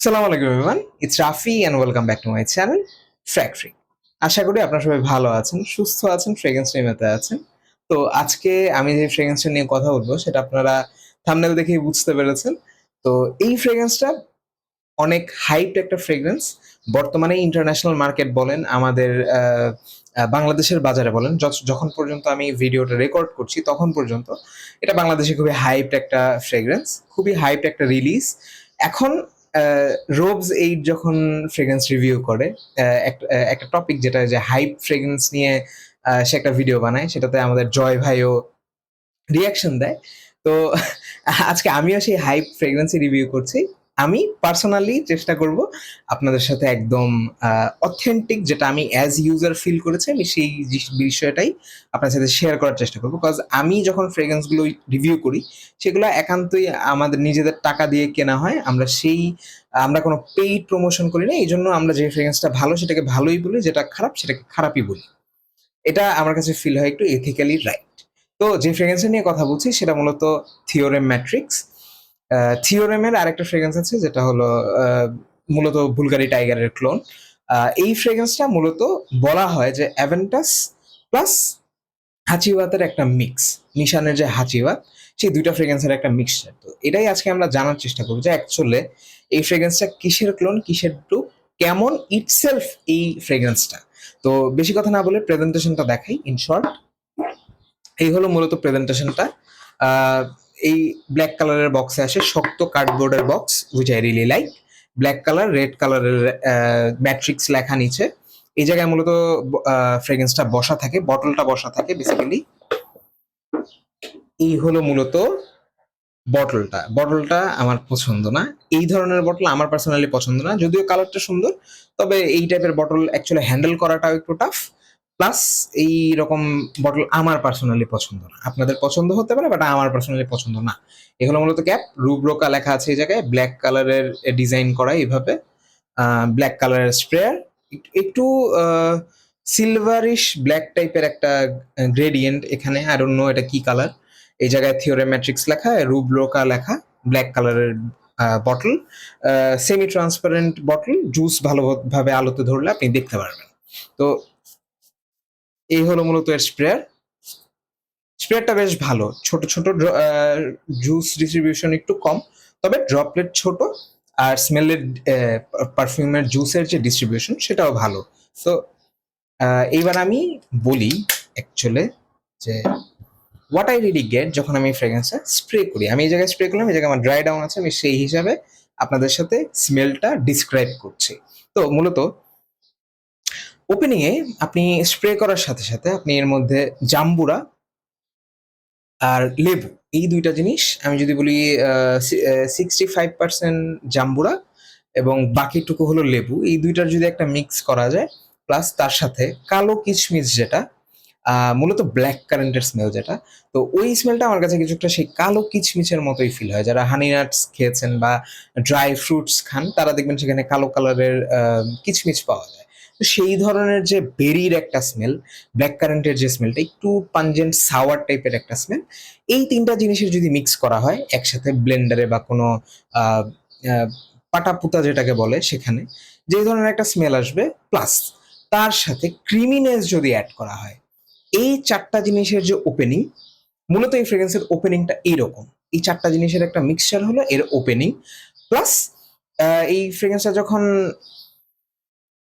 আসসালামু আলাইকুম everyone, it's Rafi and welcome back to my channel Fractory. আশা করি আপনারা সবাই ভালো আছেন, সুস্থ আছেন, ফ্রেগ্রেন্স নিয়মিত আছেন। তো আজকে আমি যে ফ্রেগ্রেন্সটা নিয়ে কথা বলবো সেটা আপনারা থাম্বনেল দেখেই বুঝতে পেরেছেন। তো এই ফ্রেগ্রেন্সটা অনেক হাইপড একটা ফ্রেগ্রেন্স। বর্তমানে ইন্টারন্যাশনাল মার্কেট বলেন, আমাদের বাংলাদেশের বাজারে বলেন, যখন পর্যন্ত আমি ভিডিওটা রেকর্ড করছি তখন পর্যন্ত এটা বাংলাদেশে খুবই হাইপড একটা ফ্রেগ্রেন্স, খুবই হাইপড একটা রিলিজ। এখন রোবস এইট যখন ফ্রেগ্রেন্স রিভিউ করে, একটা টপিক যেটা যে হাইপ ফ্রেগ্রেন্স নিয়ে সে একটা ভিডিও বানায়, সেটাতে আমাদের জয় ভাইও রিয়াকশন দেয়। তো আজকে আমিও সেই হাইপ ফ্রেগ্রেন্সই রিভিউ করছি। আমি পার্সোনালি চেষ্টা করব আপনাদের সাথে একদম অথেন্টিক, যেটা আমি অ্যাজ ইউজার ফিল করেছি, আমি সেই বিষয়টাই আপনার সাথে শেয়ার করার চেষ্টা করবো। বিকজ আমি যখন ফ্রেগ্রেন্সগুলো রিভিউ করি সেগুলো একান্তই আমাদের নিজেদের টাকা দিয়ে কেনা হয়। আমরা কোনো পেইড প্রমোশন করি না, এই জন্য আমরা যে ফ্রেগ্রেন্সটা ভালো সেটাকে ভালোই বলি, যেটা খারাপ সেটাকে খারাপই বলি। এটা আমার কাছে ফিল হয় একটু এথিক্যালি রাইট। তো যে ফ্রেগ্রেন্সটা নিয়ে কথা বলছি সেটা মূলত থিওরেম ম্যাট্রিক্স। থিওরেমের আরেকটা ফ্রেগ্রেন্স আছে যেটা হলো মূলত বুলগারি টাইগারের ক্লোন। এই ফ্রেগ্রেন্সটা মূলত বলা হয় যে অ্যাভেন্টাস প্লাস হাচিওয়াতের একটা মিক্স, নিশানের যে হাচিওয়াত, সেই দুইটা ফ্রেগ্রেন্সের একটা মিক্সচার। তো এটাই আজকে আমরা জানার চেষ্টা করবো যে অ্যাকচুয়ালি এই ফ্রেগ্রেন্সটা কিসের ক্লোন, কিসের ডুপ, কেমন ইটসেলফ এই ফ্রেগ্রেন্সটা। তো বেশি কথা না বলে প্রেজেন্টেশনটা দেখাই। ইন শর্ট, এই হলো মূলত প্রেজেন্টেশনটা। এই ব্ল্যাক কালারের বক্সে আসে, শক্ত কার্ডবোর্ডের box, which I really like. Black colour, red কালারের ম্যাট্রিক্স লেখা নিচে। এই জায়গায় মূলত ফ্রেগ্রেন্সটা বসা থাকে, বটলটা বসা থাকে বেসিক্যালি। এই হলো মূলত বটলটা আমার পছন্দ না। এই ধরনের বটল আমার পার্সোনালি পছন্দ না, যদিও কালারটা সুন্দর। তবে এই টাইপের বটল অ্যাকচুয়ালি হ্যান্ডেল করাটাও একটু টাফ। প্লাস এই রকম বটল আমার পার্সোনালি পছন্দ না। আপনাদের পছন্দ হতে পারে, বাট আমার পার্সোনালি পছন্দ না। এগুলো মূলত ক্যাপ, রুব্রোকা লেখা আছে এই জায়গায়, ব্ল্যাক কালারের ডিজাইন করা এইভাবে। ব্ল্যাক কালারের স্প্রেয়ার, একটু সিলভারিশ ব্ল্যাক টাইপের একটা গ্রেডিয়েন্ট এখানে। আই ডোন্ট নো এটা কি কালার। এই জায়গায় থিওরেমেট্রিক্স লেখা, রুব্রোকা লেখা, ব্ল্যাক কালারের bottle, semi transparent bottle. Juice ভালোভাবে আলোতে ধরলে আপনি দেখতে পারবেন। তো এই হলো মূলত এর স্প্রেয়ার। স্প্রেয়ারটা বেশ ভালো, ছোট ছোট জুস ডিস্ট্রিবিউশন একটু কম, তবে ড্রপলেট ছোট। আর স্মেলের পারফিউমের জুসের যে ডিস্ট্রিবিউশন সেটাও ভালো। তো এইবার আমি বলি অ্যাকচুয়ালি যে হোয়াট আই রিলি গেট যখন আমি ফ্রেগ্রেন্সটা স্প্রে করি। আমি এই জায়গায় স্প্রে করলাম, এই জায়গায় আমার ড্রাই ডাউন আছে, আমি সেই হিসাবে আপনাদের সাথে স্মেলটা ডিসক্রাইব করছি। তো মূলত ওপেনিং এ আপনি স্প্রে করার সাথে সাথে আপনি এর মধ্যে জাম্বুরা আর লেবু, এই দুইটা জিনিস, আমি যদি বলি 65% জাম্বুরা এবং বাকিটুকু হলো লেবু, এই দুইটার যদি একটা মিক্স করা যায়, প্লাস তার সাথে কালো কিশমিশ, যেটা মূলত ব্ল্যাক কারেন্টের স্মেল যেটা। তো ওই স্মেলটা আমার কাছে কিছুটা সেই কালো কিচমিচের মতোই ফিল হয়। যারা হানি নাটস খেয়েছেন বা ড্রাই ফ্রুটস খান তারা দেখবেন সেখানে কালো কালারের কিচমিচ পাওয়া যায়। তো সেই ধরনের যে বেরির একটা স্মেল, ব্ল্যাক কারেন্টের যে স্মেলটা একটু পাঞ্জেন্ট সাওয়ার টাইপের একটা স্মেল, এই তিনটা জিনিসের যদি মিক্স করা হয় একসাথে ব্লেন্ডারে বা কোনো আহ, আহ, পাটাপুতা যেটাকে বলে, সেখানে যে ধরনের একটা স্মেল আসবে, প্লাস তার সাথে ক্রিমিনেস যদি অ্যাড করা হয়, এই চারটা জিনিসের যে ওপেনিং, মূলত এই ফ্রেগ্রেন্সের ওপেনিংটা এইরকম। এই চারটা জিনিসের একটা মিক্সচার হলো এর ওপেনিং। প্লাস এই ফ্রেগ্রেন্সটা যখন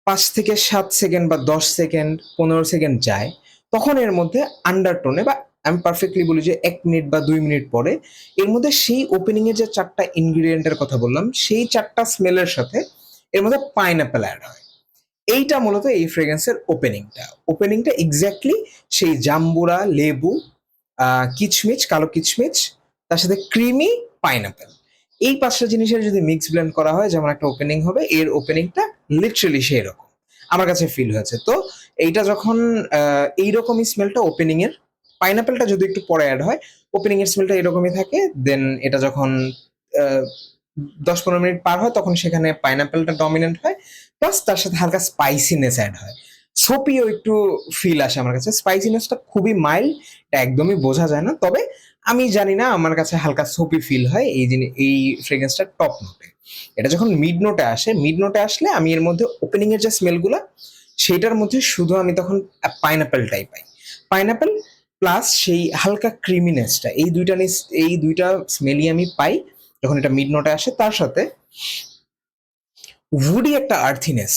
5 থেকে 7 সেকেন্ড বা 10 সেকেন্ড 15 সেকেন্ড যায়, তখন এর মধ্যে আন্ডারটোনে, বা আমি পারফেক্টলি বলি যে 1 মিনিট বা 2 মিনিট পরে, এর মধ্যে সেই ওপেনিং এর যে চারটা ইনগ্রিডিয়েন্টের কথা বললাম সেই চারটা স্মেলের সাথে এর মধ্যে পাইনঅ্যাপেল অ্যাড হয়। এইটা মূলত এই ফ্রেগ্রেন্সের ওপেনিংটা এক্স্যাক্টলি সেই জাম্বুরা, লেবু, কিচমিচ, কালো কিচমিচ, তার সাথে ক্রিমি পাইনঅ্যাপেল, এই পাঁচটা জিনিসের যদি মিক্স ব্লেন্ড করা হয় যেমন একটা ওপেনিং হবে, এর ওপেনিংটা লিটারালি সেই রকম আমার কাছে ফিল হয়েছে। তো এইটা যখন এইরকমই স্মেলটা ওপেনিং এর, পাইনঅ্যাপেলটা যদি একটু পরে অ্যাড হয়, ওপেনিং এর স্মেলটা এরকমই থাকে। দেন এটা যখন 10-15 মিনিট পার হয় তখন সেখানে পাইনঅ্যাপেলটা ডমিনেন্ট হয়, প্লাস তার সাথে হালকা স্পাইসিনেস অ্যাড হয়। সোপিও একটু ফিল আসে আমার কাছে। স্পাইসিনেসটা খুবই মাইল্ড, এটা একদমই বোঝা যায় না, তবে আমি জানি না, আমার কাছে হালকা সোপি ফিল হয় এই ফ্রেগ্রেন্সটা টপ নোটে। এটা যখন মিড নোটে আসে, মিড নোটে আসলে আমি এর মধ্যে ওপেনিং এর যে স্মেলগুলা, সেটার মধ্যে শুধু আমি তখন পাইনাপেলটাই পাই। পাইনাপেল প্লাস সেই হালকা ক্রিমিনেসটা, এই দুইটা স্মেলই আমি পাই যখন এটা মিড নোটে আসে। তার সাথে উডি একটা আর্থিনেস,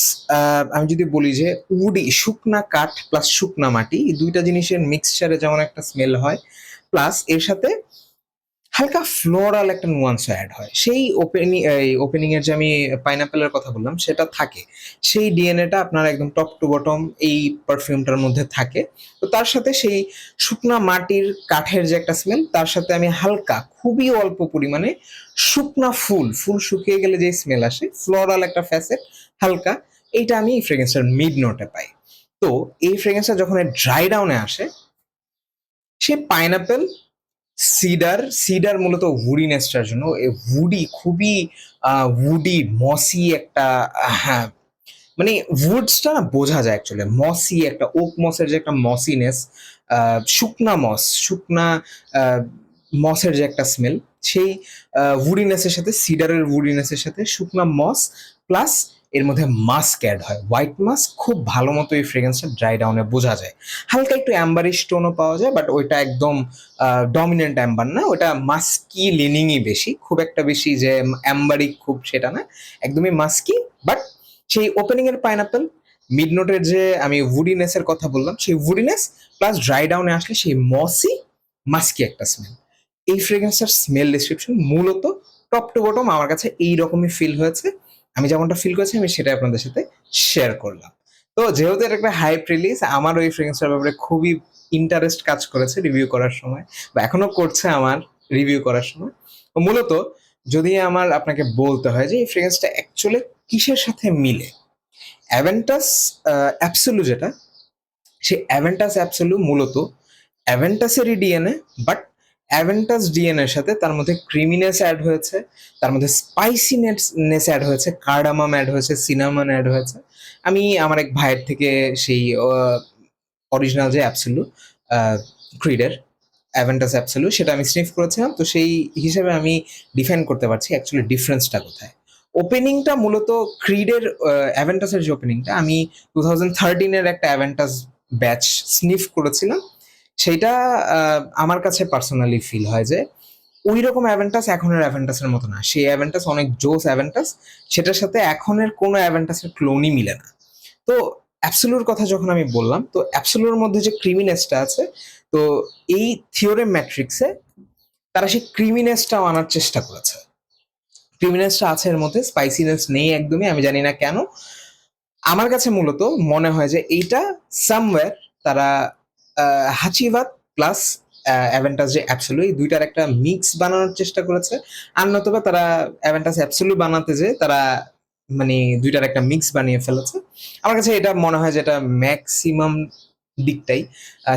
আমি যদি বলি যে উডি, শুকনা কাঠ প্লাস শুকনা মাটি, এই দুইটা জিনিসের মিক্সচারে যেমন একটা স্মেল হয়, প্লাস এর সাথে হালকা ফ্লোরাল একটা নুয়ান্স অ্যাড হয়। সেই ওপেনিং এর যে আমি পাইনাপেলের কথা বললাম সেটা থাকে, সেই ডিএনএটা আপনার একদম টপ টু বটম এই পারফিউমটার মধ্যে থাকে। তো তার সাথে সেই শুকনা মাটির কাঠের যে একটা স্মেল, তার সাথে আমি হালকা খুবই অল্প পরিমাণে শুকনা ফুল শুকিয়ে গেলে যে স্মেল আসে, ফ্লোরাল একটা ফ্যাসেট হালকা, এইটা আমি এই ফ্রেগ্রেন্সের মিড নোটে পাই। তো এই ফ্রেগ্রেন্সটা যখন ড্রাই ডাউনে আসে, সে পাইনাপেল, সিডার মূলত উডিনেসটার জন্য, খুবই উডি মসি একটা, হ্যাঁ, মানে উডসটা না বোঝা যায় অ্যাকচুয়ালি, মসি একটা ওক মসের যে একটা মসিনেস, শুকনা মসের যে একটা স্মেল, সেই উডিনেসের সাথে, সিডারের উডিনেসের সাথে শুকনা মস প্লাস এর মধ্যে মাস্ক অ্যাড হয়, হোয়াইট মাস্ক, খুব ভালো মতো এই ফ্রেগ্রেন্সটা ড্রাই ডাউনে বোঝা যায়। হালকা একটু অ্যাম্বারিশ টোনও পাওয়া যায়, বাট ওইটা একদম ডমিনেন্ট অ্যাম্বার না, ওটা মাস্কি লিনিংই বেশি, খুব একটা বেশি যে অ্যাম্বারিক খুব সেটা না, একদমই মাস্কি। বাট সেই ওপেনিং এর পাইনাপেল, মিড নোটের যে আমি উডিনেসের কথা বললাম, সেই উডিনেস প্লাস ড্রাই ডাউনে আসলে সেই মসি মাস্কি একটা স্মেল। এই ফ্রেগ্রেন্সটার স্মেল ডিসক্রিপশন মূলত টপ টু বটম আমার কাছে এই রকমই ফিল হয়েছে। আমি যেমনটা ফিল করেছি আমি সেটাই আপনাদের সাথে শেয়ার করলাম। তো যেহেতু এটা একটা হাইপ রিলিজ, আমার ওই ফ্রেগ্রেন্সটার ব্যাপারে খুবই ইন্টারেস্ট কাজ করেছে রিভিউ করার সময়, বা এখনো করছে আমার রিভিউ করার সময়। তো মূলত যদি আমার আপনাকে বলতে হয় যে এই ফ্রেগ্রেন্সটা অ্যাকচুয়ালি কিসের সাথে মিলে, অ্যাভেন্টাস অ্যাবসোলু যেটা, সেই অ্যাভেন্টাস অ্যাবসোলু মূলত অ্যাভেন্টাসেরই ডিএনএ, বাট অ্যাভেন্টাস ডিএনএর সাথে তার মধ্যে ক্রিমিনেস অ্যাড হয়েছে, তার মধ্যে স্পাইসিনেস অ্যাড হয়েছে, কার্ডামাম অ্যাড হয়েছে, সিনামন অ্যাড হয়েছে। আমি আমার এক ভাইয়ের থেকে সেই অরিজিনাল যে অ্যাবসোলু ক্রিডের অ্যাভেন্টাস অ্যাবসোলু, সেটা আমি স্নিফ করেছিলাম, তো সেই হিসেবে আমি ডিফাইন করতে পারছি অ্যাকচুয়ালি ডিফারেন্সটা কোথায়। ওপেনিংটা মূলত ক্রিডের, অ্যাভেন্টাসের যে ওপেনিংটা, আমি 2013-এর একটা অ্যাভেন্টাস ব্যাচ স্নিফ করেছিলাম, সেইটা আমার কাছে পার্সোনালি ফিল হয় যে ওই রকম অ্যাভেন্টাস এখনের অ্যাভেন্টাসের মতো না। সেই অ্যাভেন্টাস অনেক জোস অ্যাভেন্টাস, সেটার সাথে এখনের কোনো অ্যাভেন্টাসের ক্লোনই মিলে না। তো অ্যাবসোলুর কথা যখন আমি বললাম, তো অ্যাবসোলুর মধ্যে যে ক্রিমিনেসটা আছে, তো এই থিওরেম ম্যাট্রিক্সে তারা সেই ক্রিমিনেসটাও আনার চেষ্টা করেছে। ক্রিমিনেসটা আছে এর মধ্যে, স্পাইসিনেস নেই একদমই, আমি জানি না কেন। আমার কাছে মূলত মনে হয় যে এইটা সামওয়্যার তারা হাচিভাত প্লাস অ্যাভেন্টাস যে অ্যাবসোলু, এই দুইটার একটা মিক্স বানানোর চেষ্টা করেছে। আর নতুবা তারা অ্যাভেন্টাস অ্যাবসোলু বানাতে যে তারা মানে দুইটার একটা মিক্স বানিয়ে ফেলেছে। আমার কাছে এটা মনে হয় যে এটা ম্যাক্সিমাম দিকটাই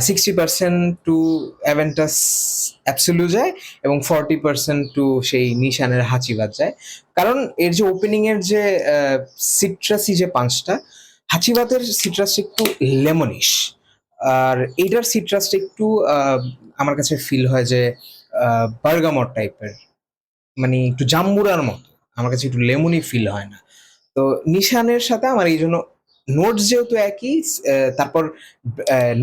60% টু অ্যাভেন্টাস অ্যাবসোলু যায় এবং 40% টু সেই নিশানের হাচিবাদ যায়। কারণ এর যে ওপেনিং এর যে সিট্রাসি যে পাঁচটা, হাচিবাতের সিট্রাসটা একটু লেমনিশ, আর এইটার সিট্রাসটা একটু আমার কাছে ফিল হয় যে বার্গামট টাইপের, মানে একটু জাম্বুরার মতো, আমার কাছে একটু লেমনই ফিল হয় না। তো নিশানের সাথে আমার এই জন্য নোটস যেহেতু একই, তারপর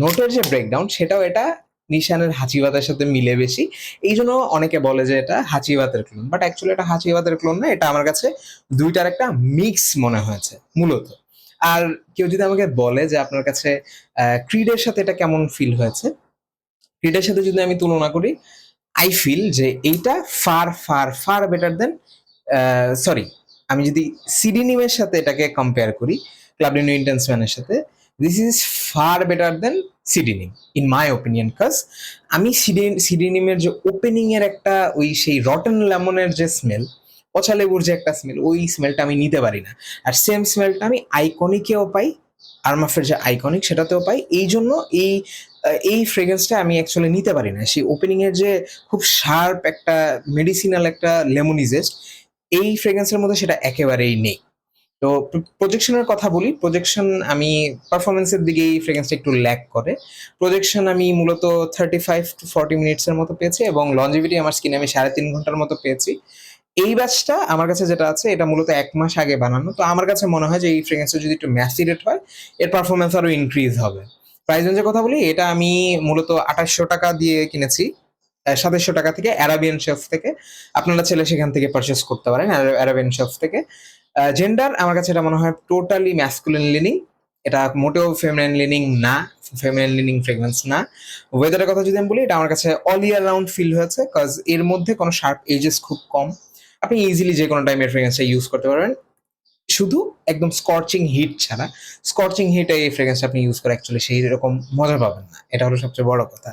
নোটের যে ব্রেকডাউন সেটাও এটা নিশানের হাঁচিবাতের সাথে মিলে বেশি, এই জন্য অনেকে বলে যে এটা হাঁচিবাতের ক্লোন, বাট অ্যাকচুয়ালি এটা হাঁচিবাতের ক্লোন না, এটা আমার কাছে দুইটার একটা মিক্স মনে হয়েছে মূলত। আর কেউ যদি আমাকে বলে যে আপনার কাছে ক্রিডের সাথে এটা কেমন ফিল হয়েছে, ক্রিডের সাথে যদি আমি তুলনা করি, আই ফিল যে এইটা ফার ফার ফার বেটার দেন, সরি, আমি যদি সিডিনিমের সাথে এটাকে কম্পেয়ার করি, ক্লাবলি নিউ ইন্টেন্স ম্যানের সাথে, this is far better than CDNIM in my opinion. কাজ আমি সিডিনিমের যে ওপেনিং এর একটা ওই সেই রটন লেমনের যে স্মেল, পচা লেবুর যে একটা স্মেল, ওই স্মেলটা আমি নিতে পারি না। আর সেম স্মেলটা আমি আইকনিকেও পাই, আরমাফের যে আইকনিক সেটাতেও পাই। এই জন্য এই ফ্রেগ্রেন্সটা আমি অ্যাকচুয়ালি নিতে পারি না। সেই ওপেনিং এর যে খুব শার্প একটা মেডিসিনাল একটা লেমনি জেস্ট, এই ফ্রেগ্রেন্সের মধ্যে সেটা একেবারেই নেই। তো প্রজেকশনের কথা বলি, প্রজেকশন আমি পারফরমেন্সের দিকেই ফ্রেগ্রেন্সটা একটু ল্যাক করে। প্রজেকশন আমি মূলত 35 to 40 মিনিটসের মতো পেয়েছি এবং লঞ্জিভিটি আমার স্কিনে আমি 3.5 ঘন্টার মতো পেয়েছি। এই ব্যাচটা আমার কাছে যেটা আছে এটা মূলত 1 মাস আগে বানানো। তো আমার কাছে মনে হয় যে এই ফ্রেগ্রেন্সটা যদি একটু ম্যাসিরেট হয়, এর পারফরম্যান্স আরো ইনক্রিজ হবে। প্রাইস রেঞ্জের কথা বলি, এটা আমি মূলত ৳২৮০০ দিয়ে কিনেছি। ৳২৭০০ থেকে অ্যারাবিয়ান শেলফ থেকে। আপনারা চাইলে সেখান থেকে পারচেজ করতে পারেন অ্যারাবিয়ান শেলফ থেকে। জেন্ডার আমার কাছে এটা মনে হয় টোটালি ম্যাসকুলিন লিনিং। এটা মোটেও ফেমিনাইন লিনিং না, ফেমিনাইন লিনিং ফ্রেগ্রেন্স না। ওয়েদারের কথা যদি আমি বলি, এটা আমার কাছে অল ইয়ার রাউন্ড ফিল হয়েছে, কজ এর মধ্যে কোনো শার্প এজেস খুব কম। আপনি ইজিলি যে কোনো টাইমে ফ্রেগ্রেন্সটা ইউজ করতে পারবেন, শুধু একদম স্কর্চিং হিট ছাড়া। স্কর্চিং হিটে এই ফ্রেগ্রেন্সটা আপনি ইউজ করে অ্যাকচুয়ালি সেই রকম মজা পাবেন না, এটা হলো সবচেয়ে বড় কথা।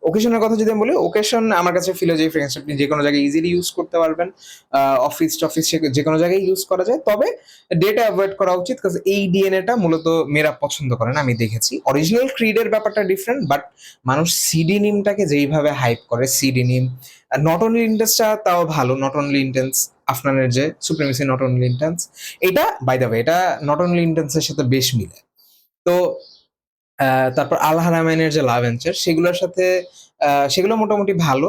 ওকেশনের কথা যদি আমি বলি, ওকেশন আমার কাছে ফিল হয় যে এই ফ্রেগ্রেন্সটা আপনি যে কোনো জায়গায় ইজিলি ইউজ করতে পারবেন। অফিস টফিস যে কোনো জায়গায় ইউজ করা যায়, তবে ডেটা অ্যাভয়েড করা উচিত, কারণ এই ডিএনএটা মূলত মেয়েরা পছন্দ করে না, আমি দেখেছি। অরিজিনাল ক্রিডের ব্যাপারটা ডিফারেন্ট, বাট মানুষ সিডি নিমটাকে যেইভাবে হাইপ করে, সিডি নিম নট অনলি ইন্টেন্সটা তাও ভালো, নট অনলি ইন্টেন্স আফনানের যে সুপ্রিমেসি নট অনলি ইন্টেন্স, এটা বাই দ্য ওয়ে এটা নট অনলি ইন্টেন্সের সাথে বেশ মিলে। তো তারপর আল হারামাইনের যে লাভ এনচার, সেগুলোর সাথে সেগুলো মোটামুটি ভালো।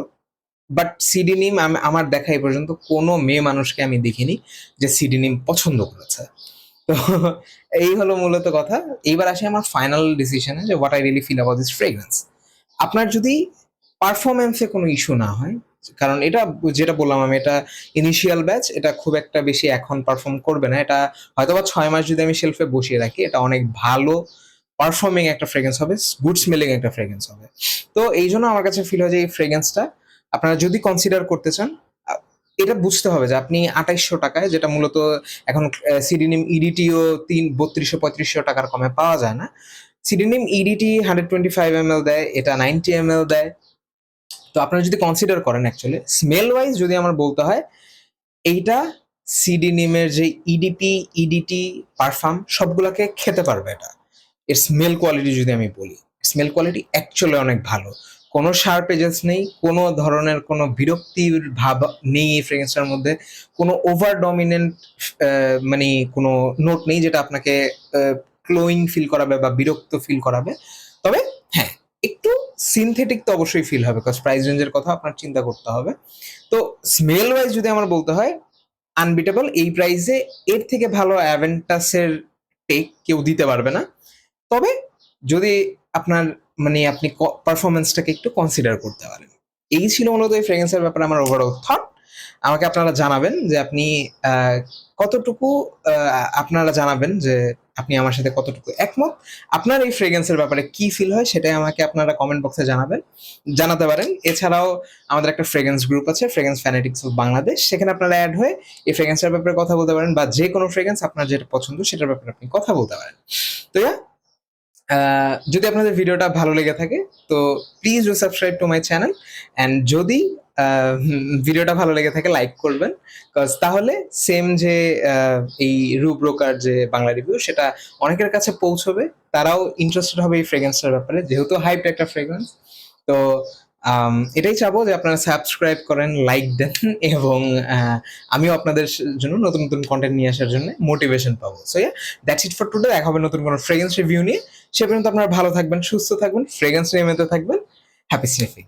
বাট সিডি নিম আমার দেখা এই পর্যন্ত কোনো মেয়ে মানুষকে আমি দেখিনি যে সিডি নিম পছন্দ করেছে। তো এই হলো মূলত কথা। এইবার আসি আমার ফাইনাল ডিসিশনে যে what I really feel about this fragrance. আপনার যদি পারফরম্যান্সে কোনো ইস্যু না হয়, কারণ এটা যেটা বললাম আমি, এটা ইনিশিয়াল ব্যাচ, এটা খুব একটা বেশি এখন পারফর্ম করবে না। এটা হয়তোবা 6 মাস যদি আমি শেলফে বসিয়ে রাখি, এটা অনেক ভালো পারফর্মিং একটা ফ্রেগ্রেন্স হবে, গুড স্মেলিং একটা ফ্রেগ্রেন্স হবে। তো এই জন্য আমার কাছে ফিল হয় যে এই ফ্রেগ্রেন্সটা আপনারা যদি কনসিডার করতে চান, আ এটা বুঝতে হবে যে আপনি ৳২৮০০, যেটা মূলত এখন সিডিনিম ইডিটিও ৩২,৩০০-৩৫০০ কমে পাওয়া যায় না। সিডিনিম ইডিটি 125 ml দেয়, এটা 90 ml দেয়। তো আপনারা যদি কনসিডার করেন অ্যাকচুয়ালি স্মেল ওয়াইজ যদি আমার বলতে হয়, এইটা সিডিনিমের যে ইডিপি, ইডিটি, পারফাম সবগুলাকে খেতে পারবে এটা। এর স্মেল কোয়ালিটি যদি আমি বলি, স্মেল কোয়ালিটি অ্যাকচুয়ালি অনেক ভালো। কোনো শার্প এজেস নেই, কোনো ধরনের কোনো বিরক্তির ভাব নেই এই ফ্রেগ্রেন্সটার মধ্যে। কোনো ওভার ডমিনেন্ট মানে কোনো নোট নেই যেটা আপনাকে ক্লোয়িং ফিল করাবে বা বিরক্ত ফিল করাবে। তবে হ্যাঁ, একটু সিনথেটিক তো অবশ্যই ফিল হবে, বিকজ প্রাইস রেঞ্জের কথা আপনার চিন্তা করতে হবে। তো স্মেল ওয়াইজ যদি আমার বলতে হয়, আনবিটেবল। এই প্রাইসে এর থেকে ভালো অ্যাভেন্টাসের টেক কেউ দিতে পারবে না। তবে যদি আপনার মানে আপনি পারফরমেন্সটাকে একটু কনসিডার করতে পারেন। এই ছিল মূলত এই ফ্রেগ্রেন্সের ব্যাপারে আমার ওভারঅল থট। আমাকে আপনারা জানাবেন যে আপনি কতটুকু আপনারা জানাবেন যে আপনি আমার সাথে কতটুকু একমত। আপনার এই ফ্রেগ্রেন্সের ব্যাপারে কি ফিল হয় সেটাই আমাকে আপনারা কমেন্ট বক্সে জানাতে পারেন। এছাড়াও আমাদের একটা ফ্রেগ্রেন্স গ্রুপ আছে, ফ্রেগ্রেন্স ফ্যানেটিক্স অফ বাংলাদেশ। সেখানে আপনারা অ্যাড হয়ে এই ফ্রেগ্রেন্সের ব্যাপারে কথা বলতে পারেন, বা যে কোনো ফ্রেগ্রেন্স আপনার যেটা পছন্দ সেটার ব্যাপারে আপনি কথা বলতে পারেন। তো যদি আপনাদের ভিডিওটা ভালো লেগে থাকে, তো please do subscribe to my channel. And যদি ভিডিওটা ভালো লেগে থাকে, লাইক করবেন, কজ তাহলে সেম যে এই রুব্রোকার যে বাংলা রিভিউ, সেটা অনেকের কাছে পৌঁছবে। তারাও ইন্টারেস্টেড হবে এই ফ্রেগ্রেন্সটার ব্যাপারে, যেহেতু হাইপড একটা ফ্রেগ্রেন্স। তো এটাই চাবো যে আপনারা সাবস্ক্রাইব করেন, লাইক দেন, এবং আমিও আপনাদের জন্য নতুন নতুন কন্টেন্ট নিয়ে আসার জন্য মোটিভেশন পাবো। So that's it for today. দেখা হবে নতুন কোনো ফ্রেগ্রেন্স রিভিউ নিয়ে। সে পর্যন্ত আপনারা ভালো থাকবেন, সুস্থ থাকবেন, ফ্রেগ্রেন্স নিয়মিত থাকবেন। Happy sniffing.